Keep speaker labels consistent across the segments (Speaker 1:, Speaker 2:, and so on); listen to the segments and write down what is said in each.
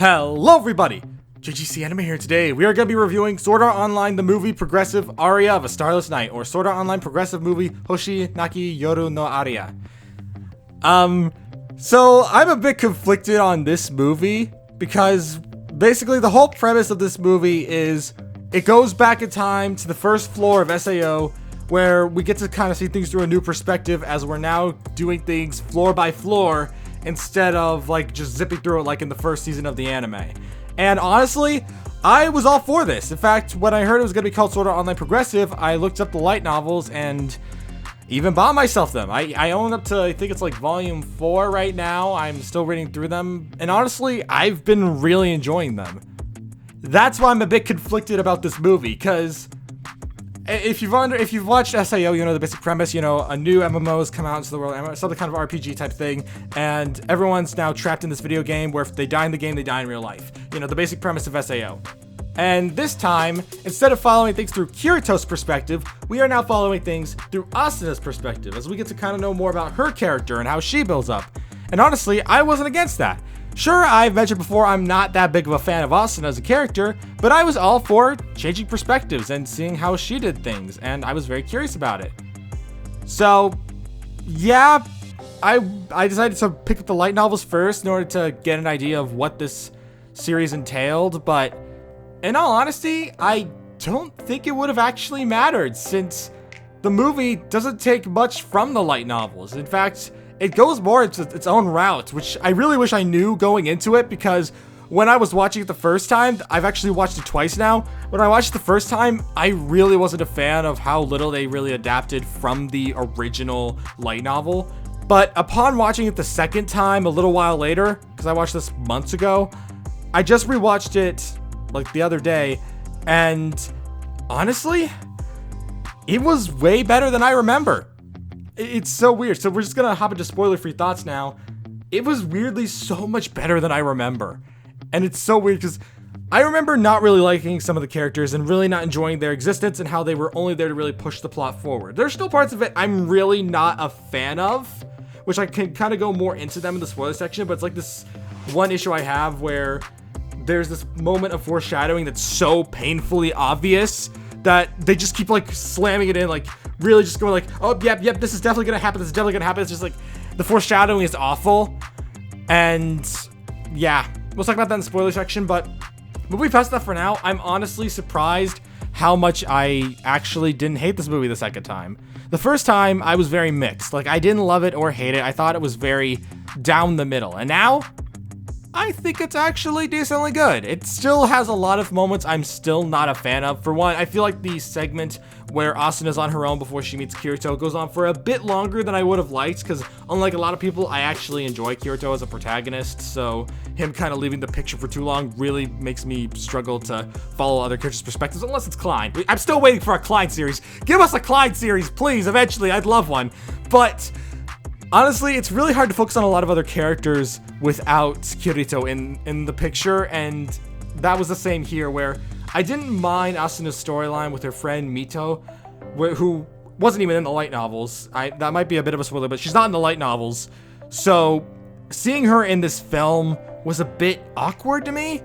Speaker 1: Hello everybody! JGC Anime here. Today we are going to be reviewing Sword Art Online, the movie Progressive Aria of a Starless Night, or Sword Art Online Progressive movie Hoshi Naki Yoru no Aria. So I'm a bit conflicted on this movie because basically the whole premise of this movie is it goes back in time to the first floor of SAO, where we get to kind of see things through a new perspective as we're now doing things floor by floor instead of like just zipping through it like in the first season of the anime. And honestly, I was all for this. In fact, when I heard it was going to be called Sword Art Online Progressive, I looked up the light novels and even bought myself them. I own up to, I think it's like volume 4 right now. I'm still reading through them. And honestly, I've been really enjoying them. That's why I'm a bit conflicted about this movie, because if you've watched SAO, you know the basic premise. You know, a new MMO has come out into the world, some kind of RPG type thing, and everyone's now trapped in this video game where if they die in the game, they die in real life. You know, the basic premise of SAO. And this time, instead of following things through Kirito's perspective, we are now following things through Asuna's perspective, as we get to kind of know more about her character and how she builds up. And honestly, I wasn't against that. Sure, I've mentioned before I'm not that big of a fan of Asuna as a character, but I was all for changing perspectives and seeing how she did things, and I was very curious about it. So, yeah, I decided to pick up the light novels first in order to get an idea of what this series entailed, but in all honesty, I don't think it would have actually mattered, since the movie doesn't take much from the light novels. In fact, it goes more into its own route, which I really wish I knew going into it, because when I was watching it the first time, I've actually watched it twice now. When I watched it the first time, I really wasn't a fan of how little they really adapted from the original light novel. But upon watching it the second time a little while later, because I watched this months ago, I just rewatched it like the other day, and honestly, it was way better than I remember. It's so weird. So we're just gonna hop into spoiler-free thoughts now. It was weirdly so much better than I remember. And it's so weird because I remember not really liking some of the characters and really not enjoying their existence and how they were only there to really push the plot forward. There's still parts of it I'm really not a fan of, which I can kind of go more into them in the spoiler section, but it's like this one issue I have where there's this moment of foreshadowing that's so painfully obvious that they just keep like slamming it in, like really just going like, oh, yep, this is definitely gonna happen, this is definitely gonna happen. It's just like, the foreshadowing is awful. And yeah, we'll talk about that in the spoiler section, but moving past that for now, I'm honestly surprised how much I actually didn't hate this movie the second time. The first time, I was very mixed. Like, I didn't love it or hate it. I thought it was very down the middle. And now, I think it's actually decently good. It still has a lot of moments I'm still not a fan of. For one, I feel like the segment where Asuna's on her own before she meets Kirito goes on for a bit longer than I would have liked, because unlike a lot of people, I actually enjoy Kirito as a protagonist, so him kind of leaving the picture for too long really makes me struggle to follow other characters' perspectives, unless it's Klein. I'm still waiting for a Klein series. Give us a Klein series, please, eventually. I'd love one. But honestly, it's really hard to focus on a lot of other characters without Kirito in the picture, and that was the same here, where I didn't mind Asuna's storyline with her friend Mito, who wasn't even in the light novels. That might be a bit of a spoiler, but she's not in the light novels. So seeing her in this film was a bit awkward to me,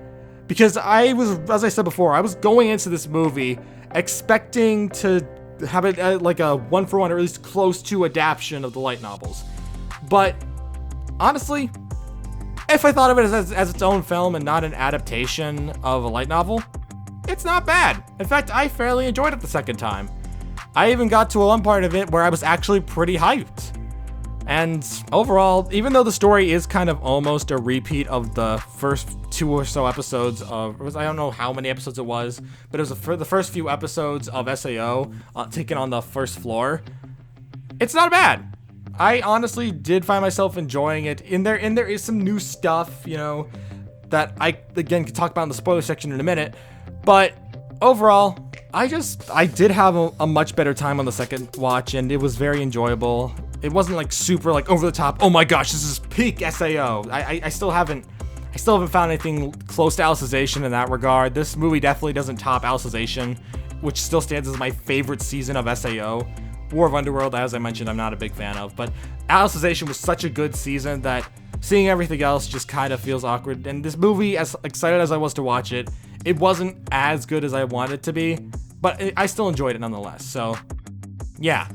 Speaker 1: because I was, as I said before, I was going into this movie expecting to have it like a one-for-one, or at least close to adaptation of the light novels. But honestly, if I thought of it as its own film and not an adaptation of a light novel, it's not bad. In fact, I fairly enjoyed it the second time. I even got to one part of it where I was actually pretty hyped. And overall, even though the story is kind of almost a repeat of the first 2 or so episodes of, I don't know how many episodes it was, but it was the first few episodes of SAO taken on the first floor, it's not bad. I honestly did find myself enjoying it. And there is some new stuff, you know, that I, again, can talk about in the spoiler section in a minute. But overall, I did have a much better time on the second watch, and it was very enjoyable. It wasn't like super like over the top, oh my gosh, this is peak SAO. I still haven't found anything close to Alicization in that regard. This movie definitely doesn't top Alicization, which still stands as my favorite season of SAO. War of Underworld, as I mentioned, I'm not a big fan of, but Alicization was such a good season that seeing everything else just kind of feels awkward. And this movie, as excited as I was to watch it, it wasn't as good as I wanted it to be, but I still enjoyed it nonetheless. So yeah,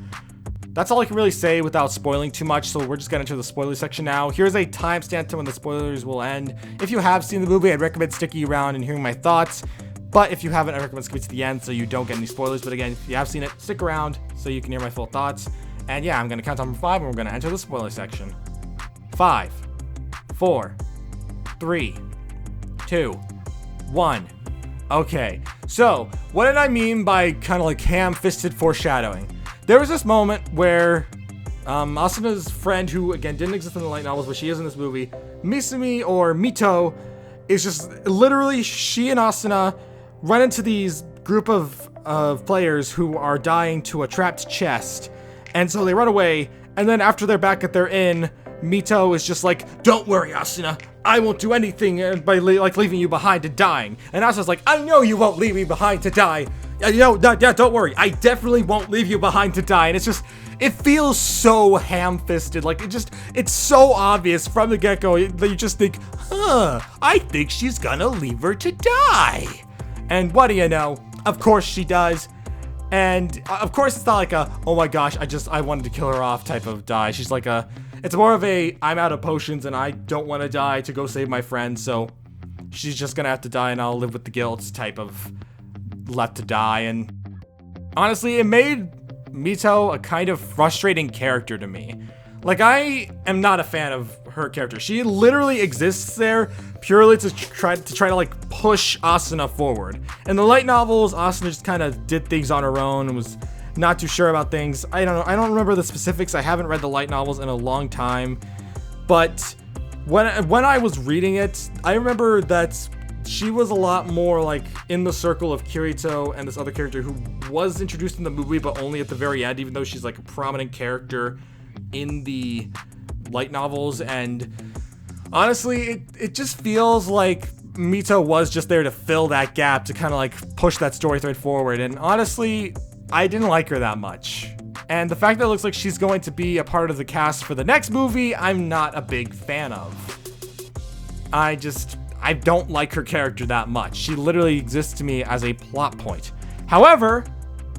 Speaker 1: that's all I can really say without spoiling too much. So we're just getting into the spoiler section now. Here's a timestamp to when the spoilers will end. If you have seen the movie, I'd recommend sticking around and hearing my thoughts. But if you haven't, I recommend skipping to the end so you don't get any spoilers. But again, if you have seen it, stick around so you can hear my full thoughts. And yeah, I'm going to count down from 5 and we're going to enter the spoiler section. 5, 4, 3, 2, 1. Okay, so what did I mean by kind of like ham-fisted foreshadowing? There was this moment where Asuna's friend, who again didn't exist in the light novels, but she is in this movie, Misumi or Mito, is just literally she and Asuna run into these group of players who are dying to a trapped chest, and so they run away. And then after they're back at their inn, Mito is just like, "Don't worry, Asuna, I won't do anything by leaving you behind to dying." And Asuna's like, "I know you won't leave me behind to die. Don't worry, I definitely won't leave you behind to die." And it's just, it feels so ham-fisted. Like, it's so obvious from the get-go that you just think, I think she's gonna leave her to die. And what do you know? Of course she does. And of course it's not like a, "Oh my gosh, I wanted to kill her off" type of die. She's like it's more of a, "I'm out of potions and I don't want to die to go save my friend, so she's just gonna have to die and I'll live with the guilt" type of left to die. And honestly, it made Mito a kind of frustrating character to me. Like, I am not a fan of her character. She literally exists there purely to try to like push Asuna forward. In the light novels, Asuna just kind of did things on her own and was not too sure about things. I don't know. I don't remember the specifics. I haven't read the light novels in a long time, but when I was reading it, I remember that she was a lot more like in the circle of Kirito and this other character who was introduced in the movie, but only at the very end, even though she's like a prominent character in the light novels. And honestly, it just feels like Mito was just there to fill that gap, to kind of like push that story thread forward. And honestly, I didn't like her that much. And the fact that it looks like she's going to be a part of the cast for the next movie, I'm not a big fan of. I don't like her character that much. She literally exists to me as a plot point. However,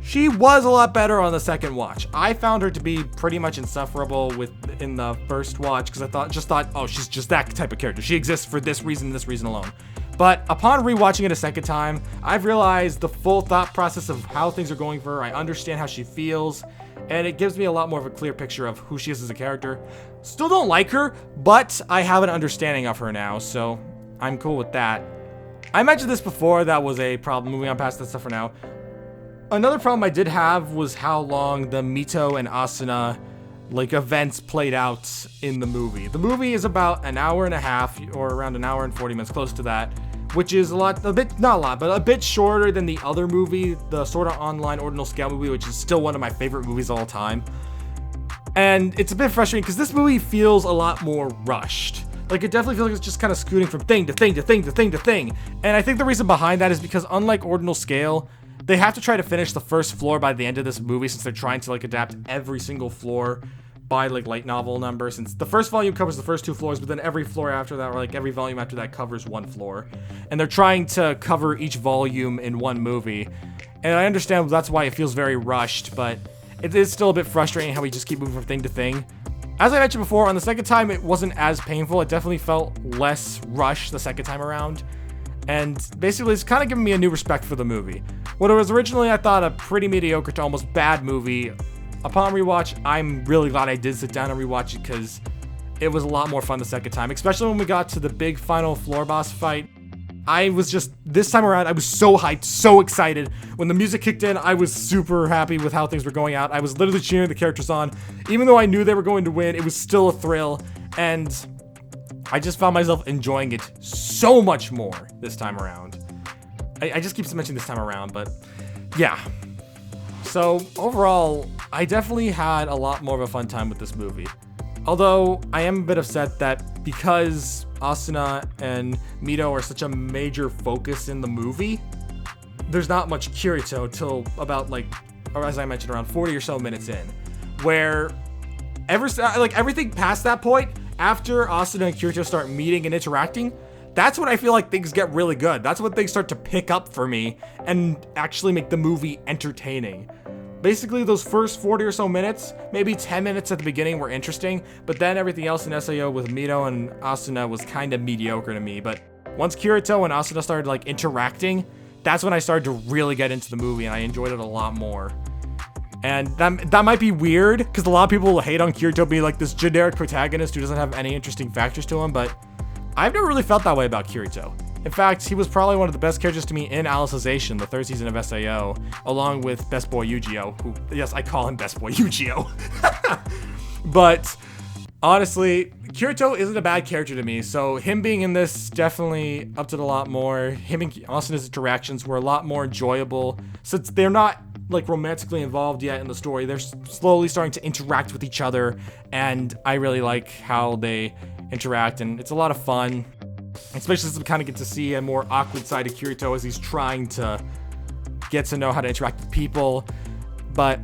Speaker 1: she was a lot better on the second watch. I found her to be pretty much insufferable in the first watch, because I thought, oh, she's just that type of character. She exists for this reason alone. But upon rewatching it a second time, I've realized the full thought process of how things are going for her. I understand how she feels, and it gives me a lot more of a clear picture of who she is as a character. Still don't like her, but I have an understanding of her now, so I'm cool with that. I mentioned this before, that was a problem. Moving on past that stuff for now. Another problem I did have was how long the Mito and Asuna events played out in the movie. The movie is about an hour and a half, or around an hour and 40 minutes, close to that, which is not a bit shorter than the other movie, the Sword Art Online Ordinal Scale movie, which is still one of my favorite movies of all time. And it's a bit frustrating because this movie feels a lot more rushed. Like, it definitely feels like it's just kind of scooting from thing to thing to thing to thing to thing. And I think the reason behind that is because, unlike Ordinal Scale, they have to try to finish the first floor by the end of this movie, since they're trying to adapt every single floor by light novel number, since the first volume covers the first 2 floors, but then every floor after that, or every volume after that, covers 1 floor. And they're trying to cover each volume in 1 movie. And I understand that's why it feels very rushed, but it is still a bit frustrating how we just keep moving from thing to thing. As I mentioned before, on the second time, it wasn't as painful. It definitely felt less rushed the second time around. And basically, it's kind of given me a new respect for the movie. What it was originally, I thought, a pretty mediocre to almost bad movie. Upon rewatch, I'm really glad I did sit down and rewatch it, because it was a lot more fun the second time, especially when we got to the big final floor boss fight. This time around, I was so hyped, so excited. When the music kicked in, I was super happy with how things were going out. I was literally cheering the characters on. Even though I knew they were going to win, it was still a thrill, and I just found myself enjoying it so much more this time around. I just keep mentioning this time around, but yeah. So overall, I definitely had a lot more of a fun time with this movie. Although, I am a bit upset that because Asuna and Mito are such a major focus in the movie, there's not much Kirito till about, or as I mentioned, around 40 or so minutes in. Where, everything past that point after Asuna and Kirito start meeting and interacting, that's when I feel like things get really good. That's when things start to pick up for me and actually make the movie entertaining. Basically, those first 40 or so minutes, maybe 10 minutes at the beginning were interesting, but then everything else in SAO with Mito and Asuna was kind of mediocre to me. But once Kirito and Asuna started like interacting, that's when I started to really get into the movie and I enjoyed it a lot more. And that might be weird, because a lot of people will hate on Kirito being like this generic protagonist who doesn't have any interesting factors to him, but I've never really felt that way about Kirito. In fact, he was probably one of the best characters to me in Alicization, the 3rd season of SAO, along with Best Boy Yu-Gi-Oh, who, yes, I call him Best Boy Yu-Gi-Oh. But honestly, Kirito isn't a bad character to me, so him being in this definitely upped it a lot more. Him and Asuna's interactions were a lot more enjoyable, since they're not like romantically involved yet in the story. They're slowly starting to interact with each other, and I really like how they interact, and it's a lot of fun. Especially since we kind of get to see a more awkward side of Kirito as he's trying to get to know how to interact with people. But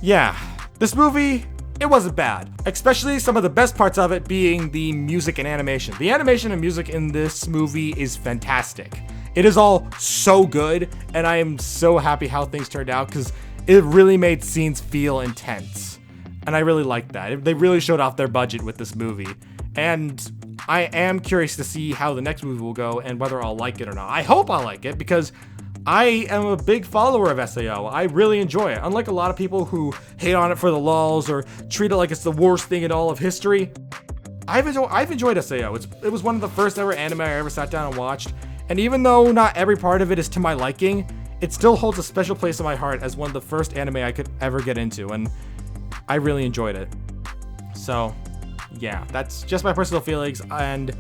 Speaker 1: yeah, this movie, it wasn't bad. Especially some of the best parts of it being the music and animation. The animation and music in this movie is fantastic. It is all so good, and I am so happy how things turned out because it really made scenes feel intense. And I really liked that. They really showed off their budget with this movie. And I am curious to see how the next movie will go and whether I'll like it or not. I hope I'll like it because I am a big follower of SAO. I really enjoy it. Unlike a lot of people who hate on it for the lulz or treat it like it's the worst thing in all of history, I've enjoyed SAO. It was one of the first ever anime I ever sat down and watched. And even though not every part of it is to my liking, it still holds a special place in my heart as one of the first anime I could ever get into. And I really enjoyed it. So yeah, that's just my personal feelings. And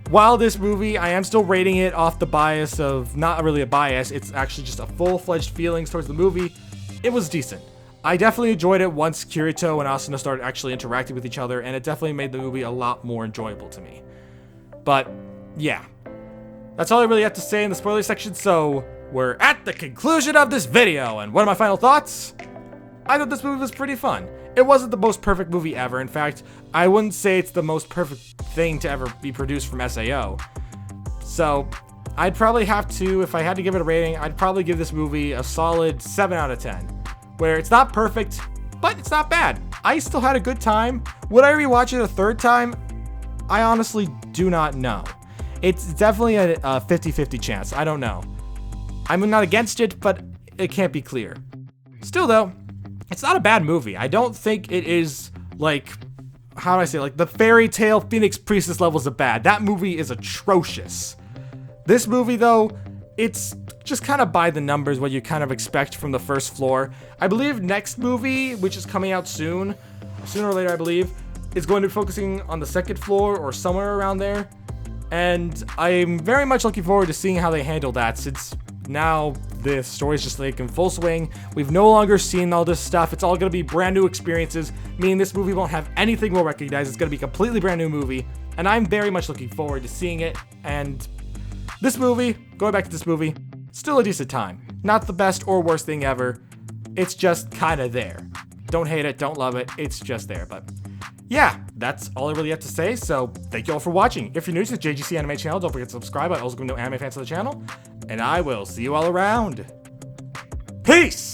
Speaker 1: while this movie, I am still rating it off the bias of, not really a bias, it's actually just a full-fledged feelings towards the movie, it was decent. I definitely enjoyed it once Kirito and Asuna started actually interacting with each other, and it definitely made the movie a lot more enjoyable to me. But yeah, that's all I really have to say in the spoiler section, so we're at the conclusion of this video. And what are my final thoughts? I thought this movie was pretty fun. It wasn't the most perfect movie ever. In fact, I wouldn't say it's the most perfect thing to ever be produced from SAO. So I'd probably have to, if I had to give it a rating, I'd probably give this movie a solid 7 out of 10. Where it's not perfect, but it's not bad. I still had a good time. Would I rewatch it a 3rd time? I honestly do not know. It's definitely a 50-50 chance. I don't know. I'm not against it, but it can't be clear. Still though, it's not a bad movie. I don't think it is like, how do I say, like the fairy tale Phoenix Priestess levels of bad. That movie is atrocious. This movie though, it's just kind of by the numbers what you kind of expect from the first floor. I believe next movie, which is coming out sooner or later I believe, is going to be focusing on the 2nd floor or somewhere around there. And I'm very much looking forward to seeing how they handle that, since now the story's just like in full swing. We've no longer seen all this stuff. It's all going to be brand new experiences, meaning this movie won't have anything we'll recognize. It's going to be a completely brand new movie, and I'm very much looking forward to seeing it. And this movie, going back to this movie, still a decent time. Not the best or worst thing ever. It's just kind of there. Don't hate it, don't love it. It's just there. But yeah, that's all I really have to say. So thank you all for watching. If you're new to the JGC Anime channel, don't forget to subscribe. I also give no anime fans to the channel. And I will see you all around. Peace!